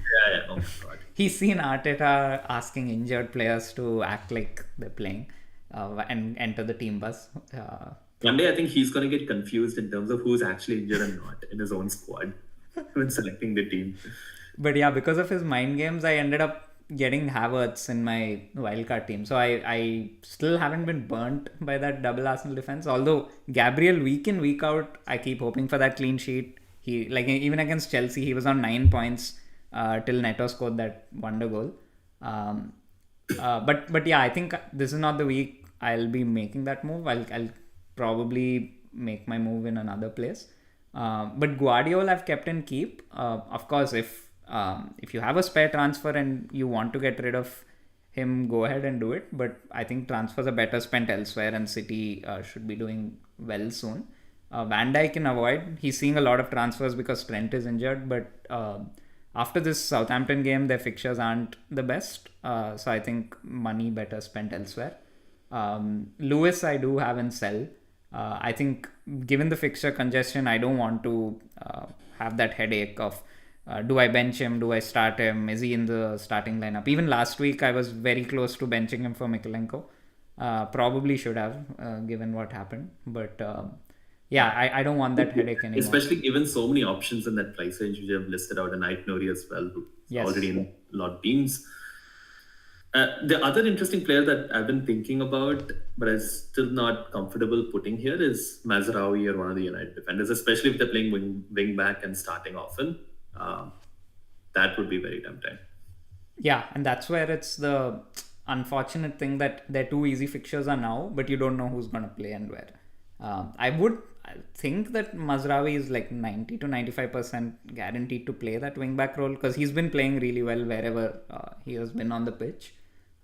Oh my God. He's seen Arteta asking injured players to act like they're playing and enter the team bus. One day I think he's going to get confused in terms of who's actually injured and not in his own squad when selecting the team. But yeah, because of his mind games, I ended up getting Havertz in my wildcard team. So I still haven't been burnt by that double Arsenal defense. Although Gabriel, week in, week out, I keep hoping for that clean sheet. He, like, even against Chelsea, he was on 9 points till Neto scored that wonder goal. But yeah, I think this is not the week I'll be making that move. I'll probably make my move in another place. But Guardiola I've kept in keep. Of course, if you have a spare transfer and you want to get rid of him, go ahead and do it. But I think transfers are better spent elsewhere, and City should be doing well soon. Van Dijk can avoid. He's seeing a lot of transfers because Trent is injured. But after this Southampton game, their fixtures aren't the best. So I think money better spent elsewhere. Lewis I do have in sell. I think given the fixture congestion, I don't want to have that headache of do I bench him? Do I start him? Is he in the starting lineup? Even last week, I was very close to benching him for Mykolenko. Probably should have, given what happened. But I don't want that headache anymore. Especially given so many options in that price range you have listed out, and Night Nori as well, who's already in a lot of teams. The other interesting player that I've been thinking about, but I'm still not comfortable putting here, is Mazraoui or one of the United defenders, especially if they're playing wing back and starting often. That would be very tempting. Yeah, and that's where it's the unfortunate thing that their two easy fixtures are now, but you don't know who's going to play and where. I think that Mazraoui is like 90 to 95% guaranteed to play that wingback role because he's been playing really well wherever he has been on the pitch.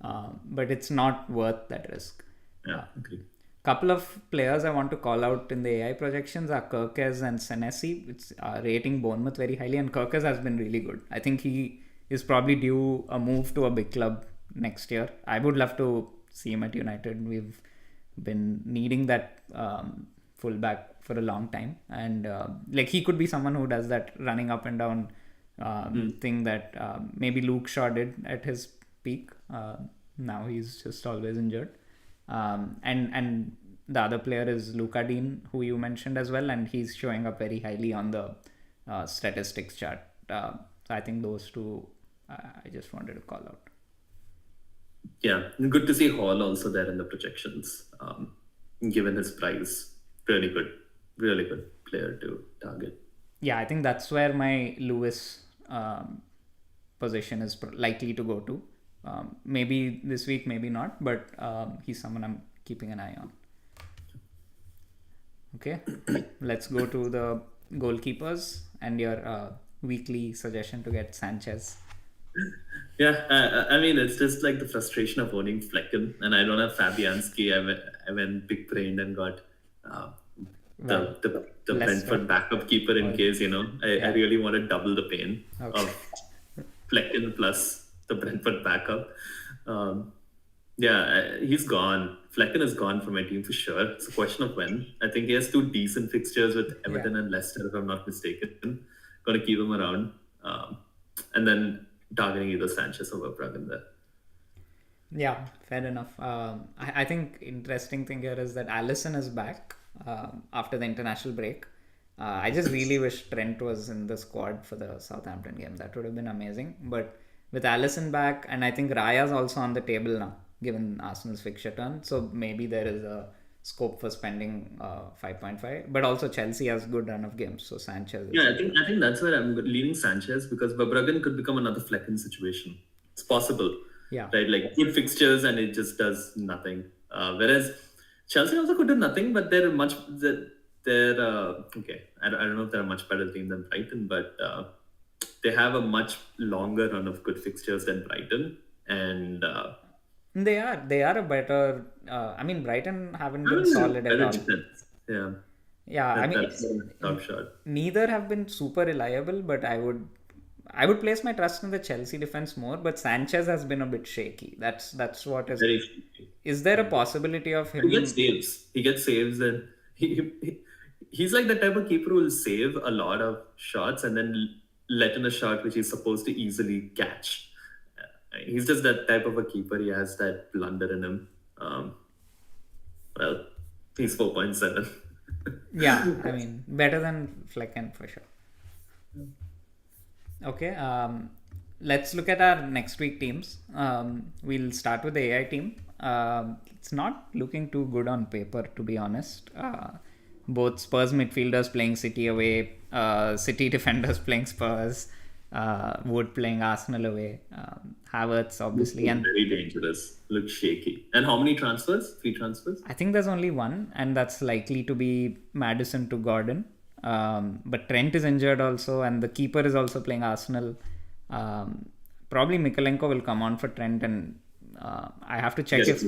But it's not worth that risk. Yeah, agree. Couple of players I want to call out in the AI projections are Kirkes and Senesi. It's rating Bournemouth very highly, and Kirkes has been really good. I think he is probably due a move to a big club next year. I would love to see him at United. We've been needing that fullback for a long time, and like he could be someone who does that running up and down thing that maybe Luke Shaw did at his peak. Now he's just always injured. And the other player is Luca Dean, who you mentioned as well, and he's showing up very highly on the statistics chart. So I think those two I just wanted to call out. Yeah, good to see Hall also there in the projections. Given his price, really good player to target. Yeah, I think that's where my Lewis position is likely to go to. Maybe this week, maybe not, but he's someone I'm keeping an eye on. Okay, let's go to the goalkeepers and your weekly suggestion to get Sanchez. Yeah, I mean, it's just like the frustration of owning Flecken, and I don't have Fabianski. I went big brained and got the Brentford backup keeper in case, I really want to double the pain of Flecken plus the Brentford backup. He's gone. Flecken is gone from my team for sure. It's a question of when. I think he has 2 decent fixtures with Everton and Leicester, if I'm not mistaken. Going to keep him around. And then targeting either Sanchez or Bruggen there. Yeah, fair enough. I think interesting thing here is that Alisson is back after the international break. I just really wish Trent was in the squad for the Southampton game. That would have been amazing. But with Alisson back, and I think Raya's also on the table now, given Arsenal's fixture turn. So maybe there is a scope for spending 5.5. But also Chelsea has good run of games, so Sanchez. Yeah, I think that's where I'm leaning Sanchez because Bruggen could become another Flecken situation. It's possible. Yeah. Right, like good fixtures and it just does nothing. Whereas Chelsea also could do nothing, but they're okay. I don't know if they're a much better team than Brighton, but they have a much longer run of good fixtures than Brighton, and they are a better. I mean, Brighton haven't been solid at all. Defense. Yeah. I mean, top shot. Neither have been super reliable, but I would place my trust in the Chelsea defense more. But Sanchez has been a bit shaky. That's what is. Very shaky. Is there a possibility of him? He gets saves, and he's like the type of keeper who will save a lot of shots and then let in a shot which he's supposed to easily catch. He's just that type of a keeper. He has that blunder in him. Well, he's 4.7. Yeah, I mean, better than Flecken for sure. Okay, let's look at our next week teams. We'll start with the AI team. It's not looking too good on paper, to be honest. Both Spurs midfielders playing City away, City defenders playing Spurs, Wood playing Arsenal away, Havertz obviously, and very dangerous. Looks shaky. And how many transfers? 3 transfers? I think there's only one, and that's likely to be Maddison to Gordon. But Trent is injured also, and the keeper is also playing Arsenal. Probably Mikalenko will come on for Trent, and I have to check if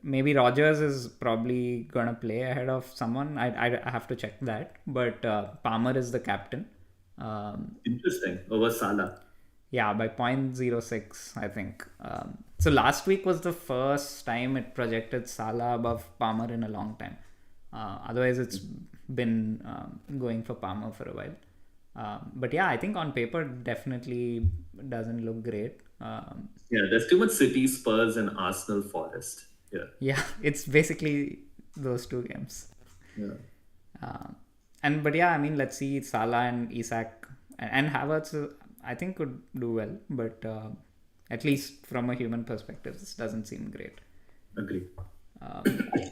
maybe Rodgers is probably gonna play ahead of someone. I have to check that. But Palmer is the captain. Interesting. Over Salah. Yeah, by 0.06, I think. So last week was the first time it projected Salah above Palmer in a long time. Otherwise, it's been going for Palmer for a while. But yeah, I think on paper definitely doesn't look great. Yeah, there's too much City, Spurs, and Arsenal Forest. Yeah, it's basically those 2 games. Yeah. But yeah, I mean, let's see Salah and Isak and Havertz. I think could do well, but at least from a human perspective, this doesn't seem great. Agree.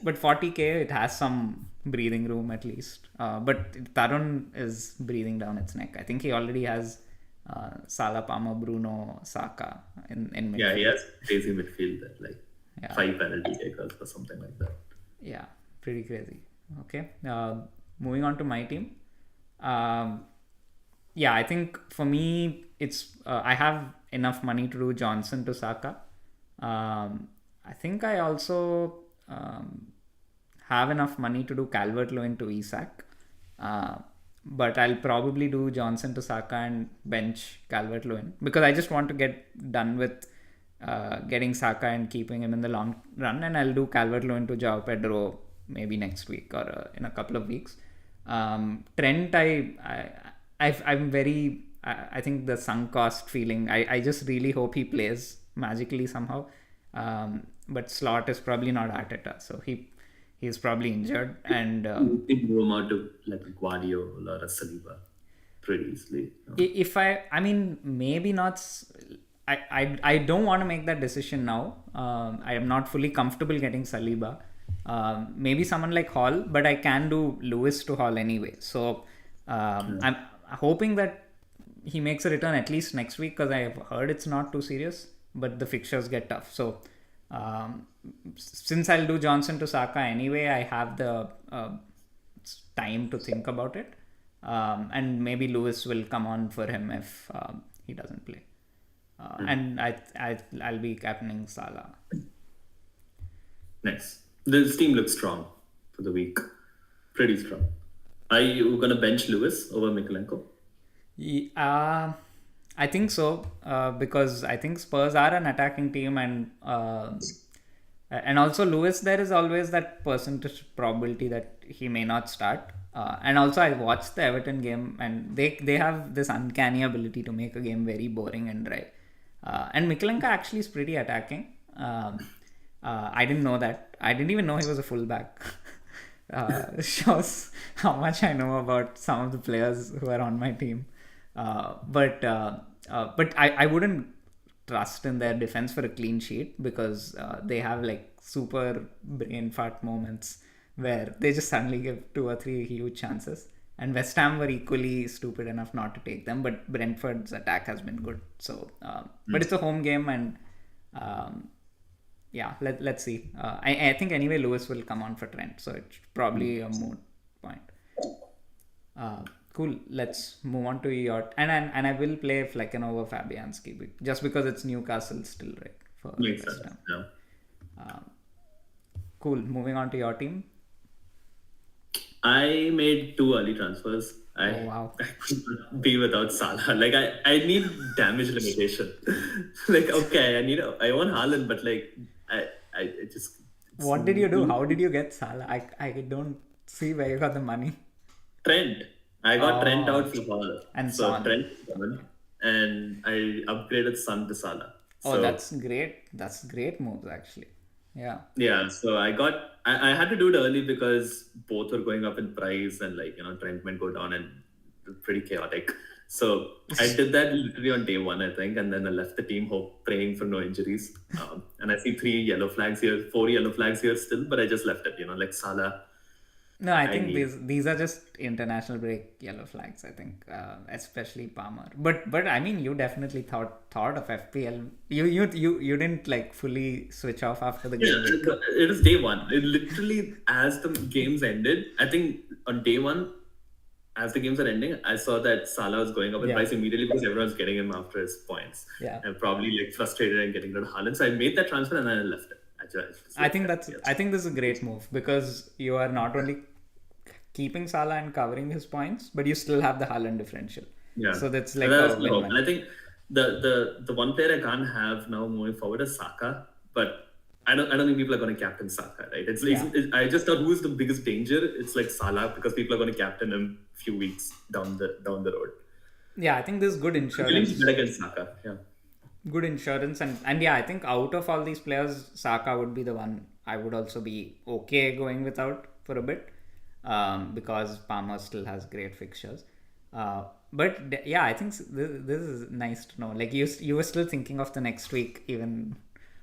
But 40k, it has some breathing room at least. But Tarun is breathing down its neck. I think he already has Salah, Palmer, Bruno, Saka in midfield. Yeah, he has crazy midfield there, like 5 penalty takers or something like that. Yeah, pretty crazy. Okay. moving on to my team. Um, yeah, I think for me, it's I have enough money to do Johnson to Saka. I think I also have enough money to do Calvert-Lewin to Isak. Uh, but I'll probably do Johnson to Saka and bench Calvert-Lewin because I just want to get done with getting Saka and keeping him in the long run. And I'll do Calvert-Lewin to João Pedro maybe next week or in a couple of weeks. Trent, I'm very. I think the sunk cost feeling. I just really hope he plays magically somehow. But Slot is probably not Arteta, so he's probably injured. And You can go him out to like a Guardiola or a Saliba pretty easily. if I mean, maybe not. I don't want to make that decision now. I am not fully comfortable getting Saliba. Maybe someone like Hall, but I can do Lewis to Hall anyway. So I'm hoping that he makes a return at least next week because I have heard it's not too serious, but the fixtures get tough. So since I'll do Johnson to Saka anyway, I have the time to think about it. And maybe Lewis will come on for him if he doesn't play. And I'll be captaining Salah. Nice. This team looks strong for the week. Pretty strong. Are you going to bench Lewis over Mikalenko? I think so because I think Spurs are an attacking team and also Lewis, there is always that percentage probability that he may not start. And also I watched the Everton game and they have this uncanny ability to make a game very boring and dry. And Mikalenko actually is pretty attacking. I didn't know that. I didn't even know he was a fullback. Shows how much I know about some of the players who are on my team. But I wouldn't trust in their defense for a clean sheet because they have like super brain fart moments where they just suddenly give 2 or 3 huge chances. And West Ham were equally stupid enough not to take them, but Brentford's attack has been good. So, but it's a home game, and yeah, let's see. I think anyway Lewis will come on for Trent, so it's probably a moot point. Cool. Let's move on to your and I will play Flecken over Fabianski just because it's Newcastle still, right? For Makes West sense. Ham. Yeah. Cool. Moving on to your team. I made 2 early transfers. Oh wow. I could not be without Salah. Like I need damage limitation. Like okay, I want Haaland, but like I just. What did you do? How did you get Salah? I don't see where you got the money. Trent. I got Trent out for Hall. And so Son. Trent won, and I upgraded Son to Salah. Oh, So, that's great. That's great moves actually. Yeah. yeah, so I had to do it early because both were going up in price and Trent might go down and pretty chaotic. So I did that literally on day 1, I think, and then I left the team praying for no injuries. And I see 4 yellow flags here still, but I just left it, like Salah. No, I think need- these are just international break yellow flags. I think, especially Palmer. But I mean, you definitely thought of FPL. You didn't like fully switch off after the game. Yeah, it was day 1. It literally, as the games ended, I think on day 1, as the games are ending, I saw that Salah was going up in Yeah. price immediately because everyone's getting him after his points. Yeah. And probably like frustrated and getting rid of Haaland. So I made that transfer and then I left it. I think this is a great move because you are not only keeping Salah and covering his points, but you still have the Haaland differential. Yeah. So that's And like that's a my hope. win-win. And I think the one player I can't have now moving forward is Saka, but I don't think people are going to captain Saka, right? I just thought who is the biggest danger? It's like Salah because people are going to captain him a few weeks down the road. Yeah, I think this is good Feeling insurance. better against Saka, yeah. Good insurance and yeah, I think out of all these players, Saka would be the one I would also be okay going without for a bit, because Palmer still has great fixtures. But yeah, I think this is nice to know. Like you were still thinking of the next week even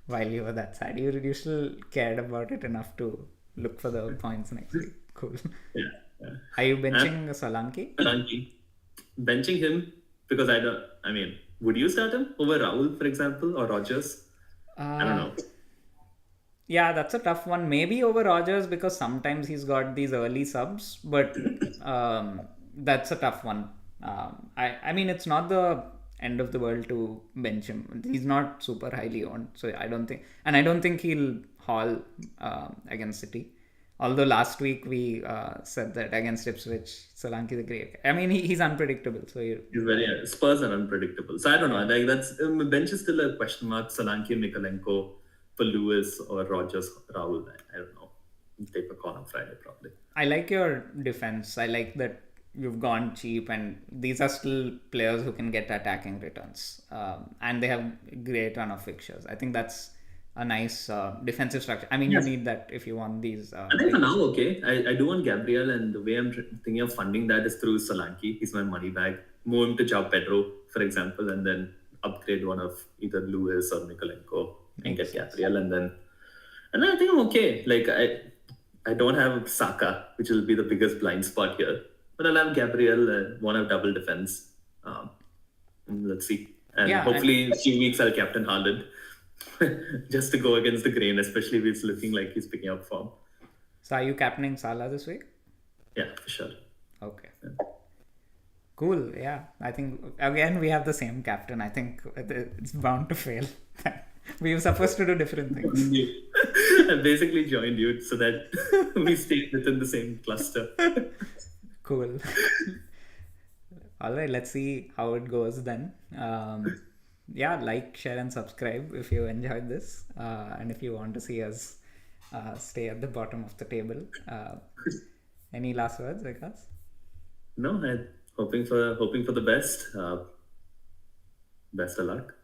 while you were that sad. You still cared about it enough to look for the points next week. Cool. Yeah. Are you benching Solanke? Solanke. Benching him because would you start him over Raul, for example, or Rogers? I don't know. Yeah, that's a tough one. Maybe over Rogers because sometimes he's got these early subs, but that's a tough one. I mean, it's not the end of the world to bench him. He's not super highly owned, so I don't think he'll haul against City. Although last week we said that against Ipswich, Solanke is a great. I mean, he's unpredictable, so He's very Spurs are unpredictable. So I don't know. Yeah. Like that's bench is still a question mark. Solanke, Mikalenko for Lewis or Rogers, Raul. I don't know. Take a call on Friday probably. I like your defense. I like that you've gone cheap, and these are still players who can get attacking returns, and they have great run of fixtures. I think that's a nice defensive structure. I mean, you Yes. need that if you want these. I think for now, okay. I do want Gabriel, and the way I'm thinking of funding that is through Solanke. He's my money bag. Move him to João Pedro, for example, and then upgrade one of either Lewis or Mikalenko and Makes get Gabriel, and then I think I'm okay. Like I don't have Saka, which will be the biggest blind spot here, but I'll have Gabriel and one of double defense. Um, let's see, and Yeah, hopefully in a few weeks I'll captain Haaland just to go against the grain, especially if it's looking like he's picking up form. so are you captaining Salah this week? Yeah, for sure. Okay. Cool. Yeah, I think again we have the same captain. I think it's bound to fail. We were supposed to do different things. I basically joined you so that we stay within the same cluster. Cool. All right, let's see how it goes then. Yeah, like, share, and subscribe if you enjoyed this, and if you want to see us stay at the bottom of the table. Any last words, Vikas? No, I'm hoping for the best. Best of luck.